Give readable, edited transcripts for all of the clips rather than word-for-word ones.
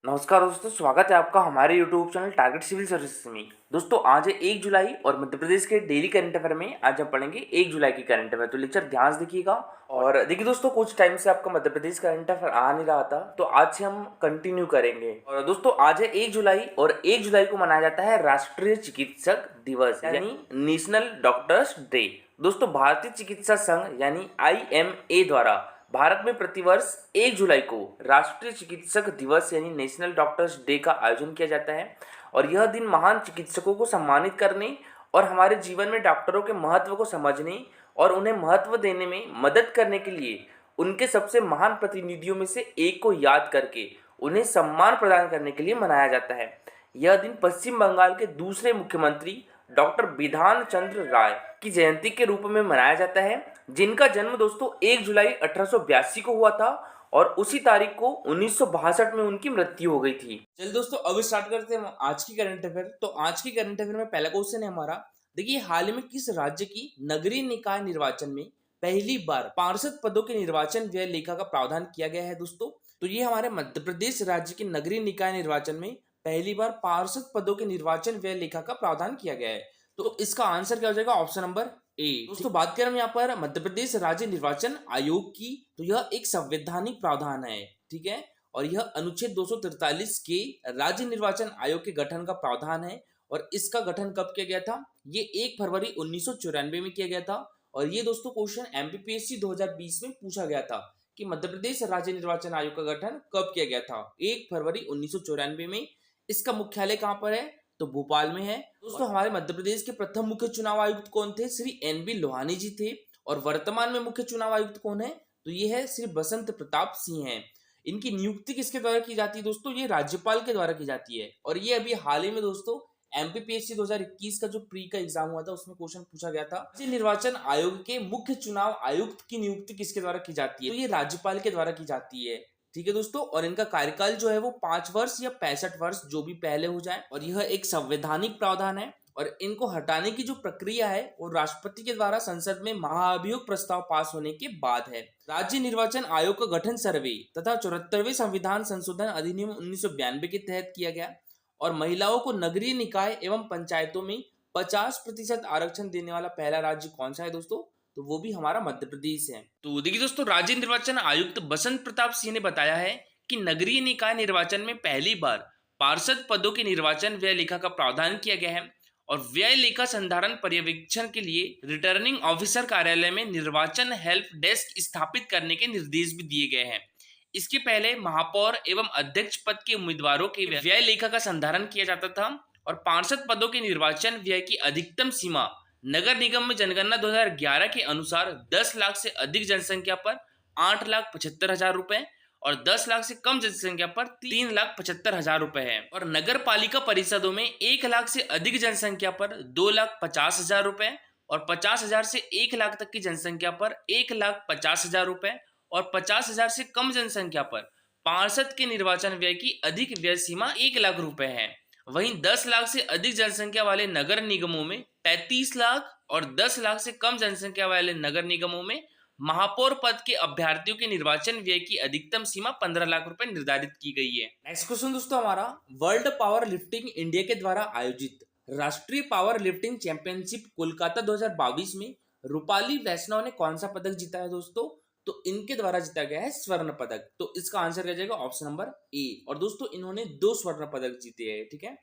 नमस्कार दोस्तों, स्वागत है आपका हमारे YouTube channel target civil services में। दोस्तों आज है 1 जुलाई और मध्य प्रदेश के डेली करंट अफेयर में आज हम पढ़ेंगे 1 जुलाई की करंट अफेयर। तो लेक्चर ध्यान से देखिएगा। और देखिए दोस्तों, कुछ टाइम से आपका मध्य प्रदेश करंट अफेयर आ नहीं रहा था, तो आज से हम कंटिन्यू करेंगे। और दोस्तों आज है 1 जुलाई और 1 जुलाई को मनाया जाता है राष्ट्रीय चिकित्सक दिवस यानी नेशनल डॉक्टर्स डे। दोस्तों भारतीय चिकित्सा संघ यानी IMA द्वारा भारत में प्रतिवर्ष 1 जुलाई को राष्ट्रीय चिकित्सक दिवस यानी नेशनल डॉक्टर्स डे का आयोजन किया जाता है। और यह दिन महान चिकित्सकों को सम्मानित करने और हमारे जीवन में डॉक्टरों के महत्व को समझने और उन्हें महत्व देने में मदद करने के लिए उनके सबसे महान प्रतिनिधियों में से एक को याद करके उन्हें सम्मान प्रदान करने के लिए मनाया जाता है। यह दिन पश्चिम बंगाल के दूसरे मुख्यमंत्री डॉक्टर बिधान चंद्र राय की जयंती के रूप में मनाया जाता है, जिनका जन्म दोस्तों 1 जुलाई 1882 को हुआ था और उसी तारीख को 1962 में उनकी मृत्यु हो गई थी। चलिए दोस्तों अब स्टार्ट करते हैं आज की करंट अफेयर। तो आज की करंट अफेयर में पहला क्वेश्चन है हमारा। देखिए, हाल ही में किस राज्य की नगरीय निकाय निर्वाचन में पहली बार पार्षद पदों के निर्वाचन व्यय लेखा का प्रावधान किया गया है दोस्तों? तो ये हमारे मध्य प्रदेश राज्य के नगरीय निकाय निर्वाचन में पहली बार पार्षद पदों के निर्वाचन व्यय लेखा का प्रावधान किया गया है। तो इसका आंसर क्या हो जाएगा? Option number A. दोस्तों बात करें हम यहाँ पर मध्य प्रदेश राज्य निर्वाचन आयोग की, तो यह एक संवैधानिक प्रावधान है, ठीक है। और यह अनुच्छेद 243 के राज्य निर्वाचन आयोग के गठन का प्रावधान है। और इसका गठन कब किया गया था? ये 1 फरवरी 1994 में किया गया था। और ये दोस्तों क्वेश्चन MPPSC 2020 में पूछा गया था कि मध्य प्रदेश राज्य निर्वाचन आयोग का गठन कब किया गया था? 1 फरवरी 1994 में। इसका मुख्यालय कहाँ पर है? तो भोपाल में है। दोस्तों हमारे मध्य प्रदेश के प्रथम मुख्य चुनाव आयुक्त कौन थे? श्री NB लोहानी जी थे। और वर्तमान में मुख्य चुनाव आयुक्त कौन है? तो ये है श्री बसंत प्रताप सिंह हैं। इनकी नियुक्ति किसके द्वारा की जाती है दोस्तों? ये राज्यपाल के द्वारा की जाती है। और ये अभी हाल ही में दोस्तों MPPSC 2021 का जो प्री का एग्जाम हुआ था उसमें क्वेश्चन पूछा गया था, राज्य निर्वाचन आयोग के मुख्य चुनाव आयुक्त की नियुक्ति किसके द्वारा की जाती है? तो ये राज्यपाल के द्वारा की जाती है, ठीक है दोस्तों। और इनका कार्यकाल जो है वो 5 वर्ष या 65 वर्ष जो भी पहले हो जाए। और यह एक संवैधानिक प्रावधान है। और इनको हटाने की जो प्रक्रिया है वो राष्ट्रपति के द्वारा संसद में महाअभियोग प्रस्ताव पास होने के बाद है। राज्य निर्वाचन आयोग का गठन सर्वे तथा 74वें संविधान संशोधन अधिनियम 1992 के तहत किया गया। और महिलाओं को नगरीय निकाय एवं पंचायतों में 50% आरक्षण देने वाला पहला राज्य कौन सा है दोस्तों? तो वो भी हमारा मध्य प्रदेश है। तो देखिए दोस्तों, राज्य निर्वाचन आयुक्त बसंत प्रताप सिंह ने बताया है कि नगरीय निकाय निर्वाचन में पहली बार पार्षद पदों के निर्वाचन व्यय लेखा का प्रावधान किया गया है। और व्यय लेखा संधारण पर्यवेक्षण के लिए रिटर्निंग ऑफिसर कार्यालय में निर्वाचन हेल्प डेस्क स्थापित करने के निर्देश भी दिए गए हैं। इसके पहले महापौर एवं अध्यक्ष पद के उम्मीदवारों के व्यय लेखा का संधारण किया जाता था। और पार्षद पदों के निर्वाचन व्यय की अधिकतम सीमा नगर निगम में जनगणना 2011 के अनुसार 10 लाख से अधिक जनसंख्या पर 8,75,000 रुपए और 10 लाख से कम जनसंख्या पर 3,75,000 रुपए है। और नगर पालिका परिषदों में 1 लाख से अधिक जनसंख्या पर 2,50,000 रुपए और 50,000 से 1 लाख तक की जनसंख्या पर 1,50,000 रुपए और 50,000 से कम जनसंख्या पर पार्षद के निर्वाचन व्यय की अधिक व्यय सीमा 1 लाख रुपए है। वहीं 10 लाख से अधिक जनसंख्या वाले नगर निगमों में 35 लाख और 10 लाख से कम जनसंख्या वाले नगर निगमों में महापौर पद के अभ्यर्थियों के निर्वाचन व्यय की अधिकतम सीमा 15 लाख रुपए निर्धारित की गई है। नेक्स्ट क्वेश्चन दोस्तों हमारा, वर्ल्ड पावर लिफ्टिंग इंडिया के द्वारा आयोजित राष्ट्रीय पावर लिफ्टिंग चैंपियनशिप कोलकाता 2022 में रूपाली वैष्णव ने कौन सा पदक जीता है दोस्तों? तो इनके द्वारा जीता गया है स्वर्ण पदक। तो इसका आंसर क्या जाएगा? Option number A. और दोस्तों इन्होंने 2 स्वर्ण पदक जीते हैं, ठीक है।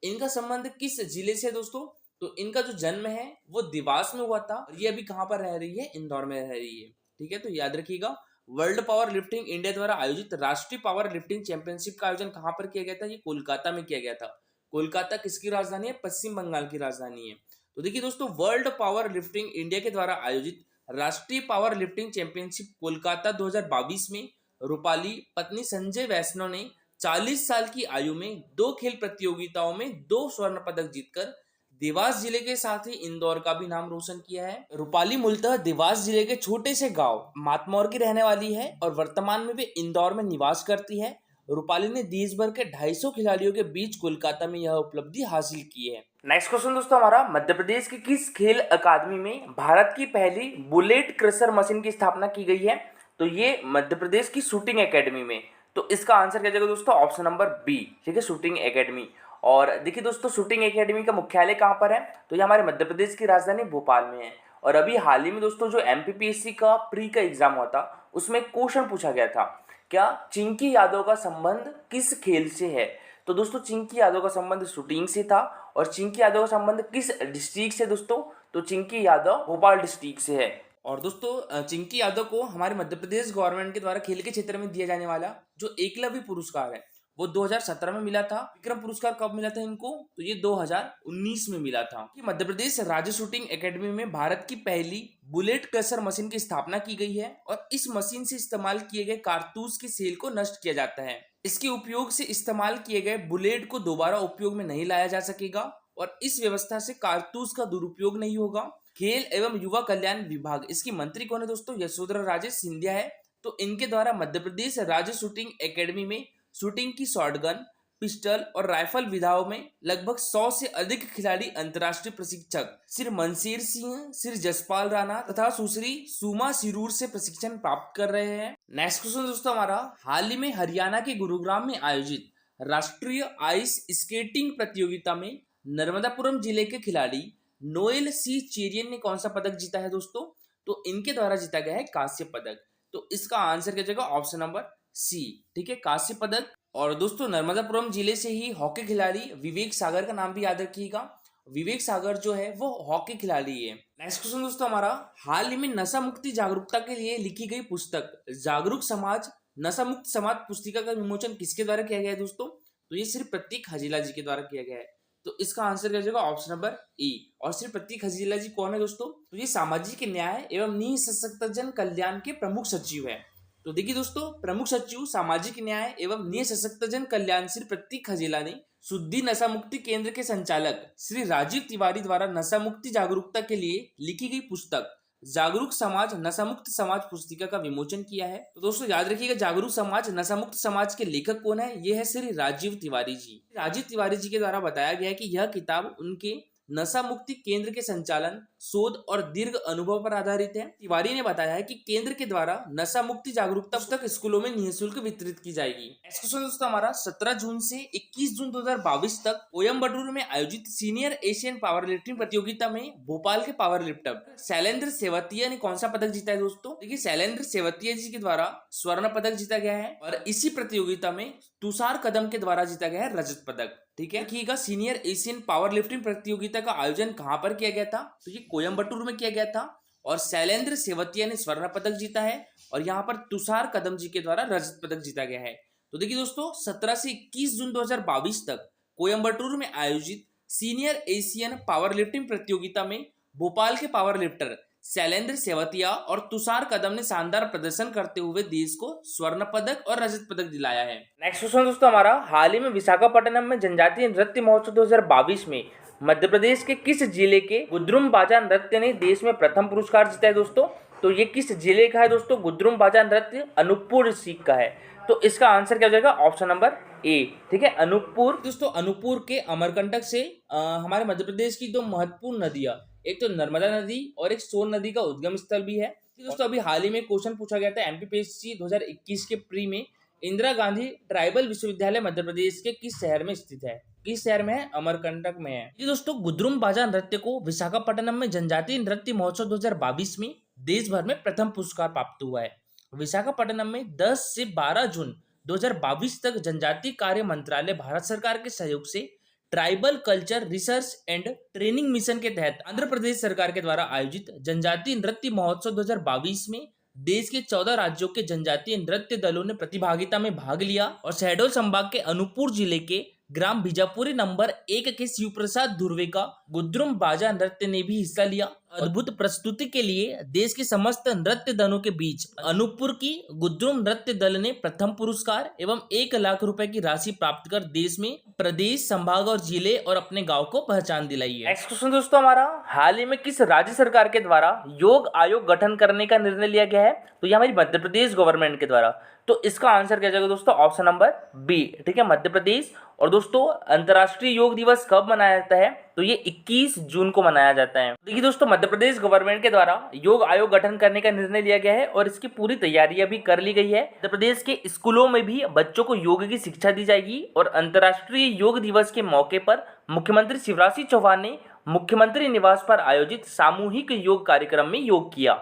इनका संबंध किस जिले से दोस्तों? तो इनका जो जन्म है वो देवास में हुआ था और ये अभी कहां पर रह रही है? इंदौर में रह रही है, ठीक है। तो याद रखिएगा, वर्ल्ड पावर लिफ्टिंग इंडिया द्वारा आयोजित राष्ट्रीय पावर लिफ्टिंग चैंपियनशिप का आयोजन कहां पर किया गया था? ये कोलकाता में किया गया था। कोलकाता किसकी राजधानी है? पश्चिम बंगाल की राजधानी है। तो देखिए दोस्तों, वर्ल्ड पावर लिफ्टिंग इंडिया के द्वारा आयोजित राष्ट्रीय पावर लिफ्टिंग चैंपियनशिप कोलकाता 2022 में रूपाली पत्नी संजय वैष्णव ने 40 साल की आयु में 2 खेल प्रतियोगिताओं में 2 स्वर्ण पदक जीतकर देवास जिले के साथ ही इंदौर का भी नाम रोशन किया है। रूपाली मूलतः देवास जिले के छोटे से गांव मातमौर की रहने वाली है और वर्तमान में वे इंदौर में निवास करती है। रूपाली ने देश भर के 250 खिलाड़ियों के बीच कोलकाता में यह उपलब्धि हासिल की है। नेक्स्ट क्वेश्चन दोस्तों हमारा, मध्य प्रदेश की किस खेल अकादमी में भारत की पहली बुलेट क्रशर मशीन की स्थापना की गई है? तो ये मध्य प्रदेश की शूटिंग एकेडमी में। तो इसका आंसर क्या जाएगा दोस्तों, ऑप्शन नंबर बी, ठीक है, शूटिंग एकेडमी। और देखिए दोस्तों, शूटिंग एकेडमी का मुख्यालय कहाँ पर है, तो ये हमारे मध्य प्रदेश की राजधानी भोपाल में है। और अभी हाल ही में दोस्तों जो एमपीपीएससी का प्री का एग्जाम हुआ था, उसमें क्वेश्चन पूछा गया था, क्या चिंकी यादव का संबंध किस खेल से है। तो दोस्तों चिंकी यादव का संबंध शूटिंग से था। और चिंकी यादव का संबंध किस डिस्ट्रिक्ट से दोस्तों, तो चिंकी यादव भोपाल डिस्ट्रिक्ट से है। और दोस्तों चिंकी यादव को हमारे मध्य प्रदेश गवर्नमेंट के द्वारा खेल के क्षेत्र में दिया जाने वाला जो एकलव्य पुरस्कार है वो 2017 में मिला था। विक्रम पुरस्कार कब मिला था इनको, तो ये 2019 में मिला था। कि मध्य प्रदेश राज्य शूटिंग एकेडमी में भारत की पहली बुलेट क्रशर मशीन की स्थापना की गई है और इस मशीन से इस्तेमाल किए गए कारतूस के सेल को नष्ट किया जाता है। इसके उपयोग से इस्तेमाल किए गए बुलेट को दोबारा उपयोग में नहीं लाया जा सकेगा और इस व्यवस्था से कारतूस का दुरुपयोग नहीं होगा। खेल एवं युवा कल्याण विभाग, इसकी मंत्री कौन है दोस्तों, यशोधरा राजे सिंधिया है। तो इनके द्वारा मध्य प्रदेश राज्य शूटिंग एकेडमी में शूटिंग की शॉटगन, पिस्टल और राइफल विधाओं में लगभग 100 से अधिक खिलाड़ी अंतर्राष्ट्रीय प्रशिक्षक श्री मनसीर सिंह, श्री जसपाल राणा तथा सुश्री सुमा सिरूर से प्रशिक्षण प्राप्त कर रहे हैं। नेक्स्ट क्वेश्चन दोस्तों हमारा, हाल ही में हरियाणा के गुरुग्राम में आयोजित राष्ट्रीय आइस स्केटिंग प्रतियोगिता में नर्मदापुरम जिले के खिलाड़ी नोएल सी चेरियन ने कौन सा पदक जीता है दोस्तों, तो इनके द्वारा जीता गया है कांस्य पदक। तो इसका आंसर क्या जाएगा, ऑप्शन नंबर सी, ठीक है, कांस्य पदक। और दोस्तों नर्मदापुरम जिले से ही हॉकी खिलाड़ी विवेक सागर का नाम भी याद रखिएगा। विवेक सागर जो है वो हॉकी खिलाड़ी है। नेक्स्ट क्वेश्चन दोस्तों हमारा, हाल ही में नशा मुक्ति जागरूकता के लिए लिखी गई पुस्तक जागरूक समाज नशा मुक्त समाज पुस्तिका का विमोचन किसके द्वारा किया गया है दोस्तों, तो ये श्री प्रतीक हजीला जी के द्वारा किया गया है। तो इसका आंसर क्या जाएगा, ऑप्शन नंबर ई। और श्री प्रतीक हजीला जी कौन है दोस्तों, तो ये सामाजिक न्याय एवं निःशक्तजन कल्याण के प्रमुख सचिव है। तो देखिए दोस्तों, प्रमुख सचिव सामाजिक न्याय एवं निःशक्तजन कल्याण श्री प्रतीक हजेला ने शुद्धि नशा मुक्ति केंद्र के संचालक श्री राजीव तिवारी द्वारा नशा मुक्ति जागरूकता के लिए लिखी गई पुस्तक जागरूक समाज नशा मुक्त समाज पुस्तिका का विमोचन किया है। तो दोस्तों याद रखिएगा, जागरूक समाज नशा मुक्त समाज के लेखक कौन है, ये है श्री राजीव तिवारी जी। राजीव तिवारी जी के द्वारा बताया गया है कि यह किताब उनके नशा मुक्ति केंद्र के संचालन, शोध और दीर्घ अनुभव पर आधारित है। तिवारी ने बताया है कि केंद्र के द्वारा नशा मुक्ति जागरूकता पुस्तक स्कूलों में निःशुल्क वितरित की जाएगी। नेक्स्ट क्वेश्चन दोस्तों हमारा, 17 जून से 21 जून 2022 तक कोयम्बटूर में आयोजित सीनियर एशियन पावर लिफ्टिंग प्रतियोगिता में भोपाल के पावर लिफ्टर शैलेंद्र सेवतिया ने कौन सा पदक जीता है दोस्तों, देखिए शैलेंद्र सेवतिया जी के द्वारा स्वर्ण पदक जीता गया है और इसी प्रतियोगिता में तुषार कदम के द्वारा जीता गया है रजत पदक। ठीक है, देखिएगा सीनियर एशियन पावर लिफ्टिंग प्रतियोगिता का आयोजन कहां पर किया गया था, तो ये कोयम्बटूर में किया गया था और शैलेंद्र सेवतिया ने स्वर्ण पदक जीता है और यहाँ पर तुषार कदम जी के द्वारा रजत पदक जीता गया है। तो देखिए दोस्तों, 17 से 21 जून 2022 तक कोयम्बटूर में आयोजित सीनियर एशियन पावर लिफ्टिंग प्रतियोगिता में भोपाल के पावर लिफ्टर शैलेंद्र सेवतिया और तुषार कदम ने शानदार प्रदर्शन करते हुए देश को स्वर्ण पदक और रजत पदक दिलाया है। नेक्स्ट क्वेश्चन दोस्तों हमारा, हाल ही में विशाखापट्टनम में जनजातीय नृत्य महोत्सव 2022 में मध्य प्रदेश के किस जिले के गुद्रुम बाजा नृत्य ने देश में प्रथम पुरस्कार जीता है दोस्तों, तो ये किस जिले का है दोस्तों, गुद्रुम बाजा नृत्य अनूपपुर डिस्ट्रिक्ट का है। तो इसका आंसर क्या हो जाएगा, ऑप्शन नंबर ए, ठीक है, अनूपपुर। दोस्तों अनूपपुर के अमरकंटक से हमारे मध्य प्रदेश की दो महत्वपूर्ण नदियां, एक तो नर्मदा नदी और एक सोन नदी का उद्गम स्थल भी है। दोस्तों अभी हाल ही में क्वेश्चन पूछा गया था एमपीपीएससी 2021 के प्री में, इंदिरा गांधी ट्राइबल विश्वविद्यालय मध्य प्रदेश के किस शहर में स्थित है, किस शहर में है, अमरकंटक में है। ये दोस्तों गुद्रुम बाजा नृत्य को विशाखापट्टनम में जनजातीय नृत्य महोत्सव 2022 में देश भर में प्रथम पुरस्कार प्राप्त हुआ है। विशाखापट्टनम में 10 से 12 जून 2022 तक जनजातीय कार्य मंत्रालय भारत सरकार के सहयोग से tribal culture research and training mission के तहत आंध्र प्रदेश सरकार के द्वारा आयोजित जनजातीय नृत्य महोत्सव 2022 में देश के 14 राज्यों के जनजातीय नृत्य दलों ने प्रतिभागिता में भाग लिया और शहडोल संभाग के अनूपपुर जिले के ग्राम बीजापुरी नंबर 1 के शिव प्रसाद धुर्वे का गुद्रुम बाजा नृत्य ने भी हिस्सा लिया। अद्भुत प्रस्तुति के लिए देश के समस्त नृत्य दलों के बीच अनूपपुर की गुद्रुम नृत्य दल ने प्रथम पुरस्कार एवं 1 लाख रुपए की राशि प्राप्त कर देश में प्रदेश, संभाग और जिले और अपने गांव को पहचान दिलाई है। नेक्स्ट क्वेश्चन दोस्तों हमारा, हाल ही में किस राज्य सरकार के द्वारा योग आयोग गठन करने का निर्णय लिया गया है, तो ये हमारी मध्य प्रदेश गवर्नमेंट के द्वारा। तो इसका आंसर क्या जाएगा दोस्तों, ऑप्शन नंबर बी, ठीक है, मध्य प्रदेश। और दोस्तों अंतर्राष्ट्रीय योग दिवस कब मनाया जाता है, तो ये 21 जून को मनाया जाता है। देखिए दोस्तों, मध्य प्रदेश गवर्नमेंट के द्वारा योग आयोग गठन करने का निर्णय लिया गया है और इसकी पूरी तैयारियां भी कर ली गई है। मध्य प्रदेश के स्कूलों में भी बच्चों को योग की शिक्षा दी जाएगी और अंतर्राष्ट्रीय योग दिवस के मौके पर मुख्यमंत्री शिवराज सिंह चौहान ने मुख्यमंत्री निवास पर आयोजित सामूहिक योग कार्यक्रम में योग किया।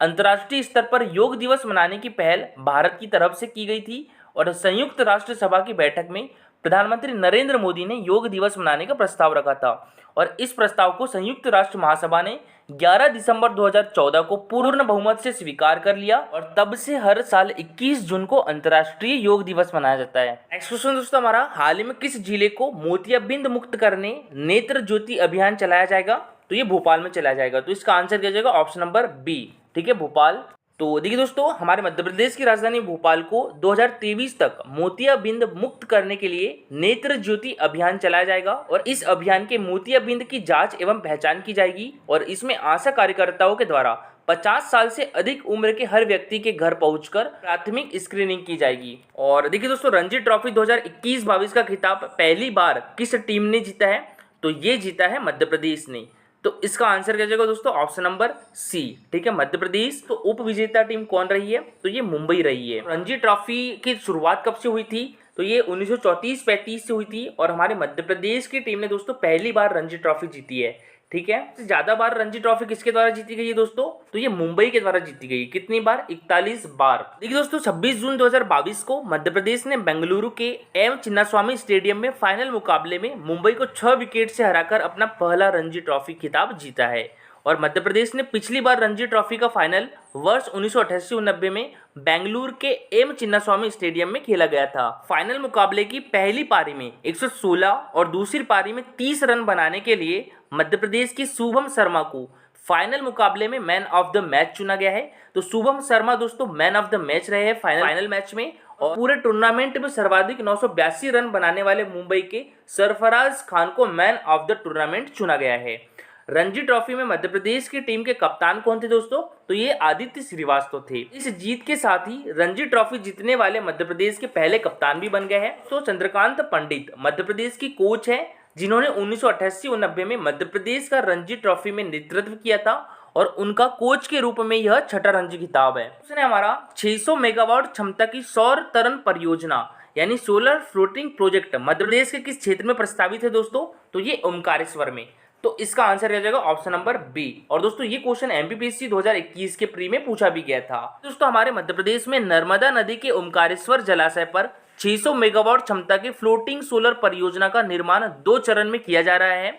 अंतर्राष्ट्रीय स्तर पर योग दिवस मनाने की पहल भारत की तरफ से की गई थी और संयुक्त राष्ट्र सभा की बैठक में प्रधानमंत्री नरेंद्र मोदी ने योग दिवस मनाने का प्रस्ताव रखा था और इस प्रस्ताव को संयुक्त राष्ट्र महासभा ने 11 दिसंबर 2014 को पूर्ण बहुमत से स्वीकार कर लिया और तब से हर साल 21 जून को अंतर्राष्ट्रीय योग दिवस मनाया जाता है। नेक्स्ट क्वेश्चन दोस्तों हमारा, हाल ही में किस जिले को मोतियाबिंद मुक्त करने नेत्र ज्योति अभियान चलाया जाएगा? तो ये भोपाल में चलाया जाएगा। तो इसका आंसर किया जाएगा ऑप्शन नंबर बी, ठीक है, भोपाल। तो देखिए दोस्तों, हमारे मध्य प्रदेश की राजधानी भोपाल को 2023 तक मोतियाबिंद मुक्त करने के लिए नेत्र ज्योति अभियान चलाया जाएगा और इस अभियान के मोतियाबिंद की जांच एवं पहचान की जाएगी और इसमें आशा कार्यकर्ताओं के द्वारा 50 साल से अधिक उम्र के हर व्यक्ति के घर पहुंचकर प्राथमिक स्क्रीनिंग की जाएगी। और देखिए दोस्तों, रणजी ट्रॉफी 2021-22 का खिताब पहली बार किस टीम ने जीता है? तो ये जीता है मध्य प्रदेश ने। तो इसका आंसर क्या जाएगा दोस्तों? ऑप्शन नंबर सी, ठीक है, मध्य प्रदेश। तो उप विजेता टीम कौन रही है? तो ये मुंबई रही है। रणजी ट्रॉफी की शुरुआत कब से हुई थी? तो ये 1934-35 से हुई थी और हमारे मध्य प्रदेश की टीम ने दोस्तों पहली बार रणजी ट्रॉफी जीती है, ठीक है। ज्यादा बार रणजी ट्रॉफी किसके द्वारा जीती गई है दोस्तों? तो ये मुंबई के द्वारा जीती गई। कितनी बार? 41 बार। देखिए दोस्तों, 26 जून 2022 को मध्य प्रदेश ने बेंगलुरु के एम चिन्नास्वामी स्टेडियम में फाइनल मुकाबले में मुंबई को 6 विकेट से हराकर अपना पहला रणजी ट्रॉफी खिताब जीता है और मध्य प्रदेश ने पिछली बार रणजी ट्रॉफी का फाइनल वर्ष 1988-89 में बेंगलुरु के एम चिन्नास्वामी स्टेडियम में खेला गया था। फाइनल मुकाबले की पहली पारी में 116 और दूसरी पारी में 30 रन बनाने के लिए मध्य प्रदेश की शुभम शर्मा को फाइनल मुकाबले में मैन ऑफ द मैच चुना गया है। तो शुभम शर्मा दोस्तों मैन ऑफ द मैच रहे हैं फाइनल मैच में और पूरे टूर्नामेंट में सर्वाधिक 982 रन बनाने वाले मुंबई के सरफराज खान को मैन ऑफ द टूर्नामेंट चुना गया है। रणजी ट्रॉफी में मध्य प्रदेश की टीम के कप्तान कौन थे दोस्तों? तो ये आदित्य श्रीवास्तव थे। इस जीत के साथ ही रणजी ट्रॉफी जीतने वाले मध्य प्रदेश के पहले कप्तान भी बन गए हैं। तो चंद्रकांत पंडित मध्य प्रदेश की कोच है जिन्होंने 1988-89 में मध्य प्रदेश का रणजी ट्रॉफी में नेतृत्व किया था और उनका कोच के रूप में यह छठा रणजी खिताब है। उसने हमारा 600 मेगावाट क्षमता की सौर तरंग परियोजना यानी solar floating project Madhya Pradesh के किस क्षेत्र में प्रस्तावित है दोस्तों? तो ये ओमकारेश्वर में। तो इसका आंसर रह जाएगा ऑप्शन नंबर बी। और दोस्तों ये क्वेश्चन एमपीपीएससी 2021 के प्री में पूछा भी गया था। दोस्तों हमारे मध्य प्रदेश में नर्मदा नदी के ओमकारेश्वर जलाशय पर 600 मेगावाट क्षमता की फ्लोटिंग सोलर परियोजना का निर्माण 2 चरण में किया जा रहा है।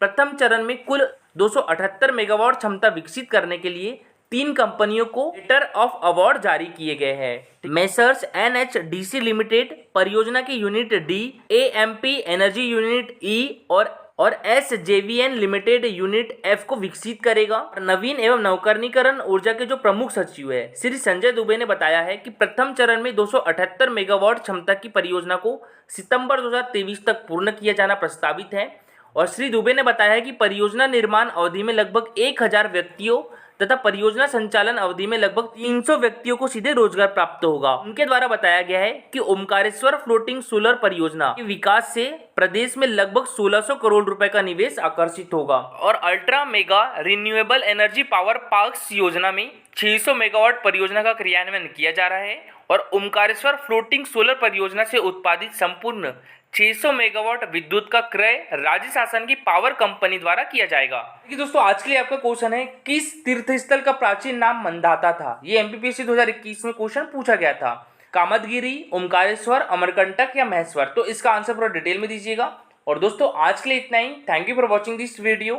प्रथम चरण में कुल 278 मेगावाट क्षमता विकसित करने के लिए 3 कंपनियों को लेटर ऑफ अवार्ड जारी किए गए हैं। मेसर्स एनएचडीसी लिमिटेड परियोजना की unit D, AMP energy unit E और एसजेवीएन लिमिटेड यूनिट एफ को विकसित करेगा। नवीन एवं नवकरणीकरण ऊर्जा के जो प्रमुख सचिव है श्री संजय दुबे ने बताया है कि प्रथम चरण में 278 मेगावाट क्षमता की परियोजना को सितंबर 2023 तक पूर्ण किया जाना प्रस्तावित है और श्री दुबे ने बताया है कि परियोजना निर्माण अवधि में लगभग 1000 व्यक्तियों तथा परियोजना संचालन अवधि में लगभग 300 व्यक्तियों को सीधे रोजगार प्राप्त होगा। उनके द्वारा बताया गया है कि ओमकारेश्वर फ्लोटिंग सोलर परियोजना के विकास से प्रदेश में लगभग 1600 करोड़ रुपए का निवेश आकर्षित होगा और ultra mega renewable energy power parks योजना में 600 मेगावाट परियोजना का क्रियान्वयन किया जा रहा है और ओमकारेश्वर फ्लोटिंग सोलर परियोजना से उत्पादित संपूर्ण 600 मेगावाट विद्युत का क्रय राज्य शासन की पावर कंपनी द्वारा किया जाएगा। देखिए दोस्तों आज के लिए आपका क्वेश्चन है, किस तीर्थस्थल का प्राचीन नाम मंदाता था? ये एमपीपीएससी 2021 में क्वेश्चन पूछा गया था। कामदगिरी, ओमकारेश्वर, अमरकंटक या महेश्वर? तो इसका आंसर पूरा डिटेल में दीजिएगा। और दोस्तों आज के लिए इतना ही। Thank you for watching this video.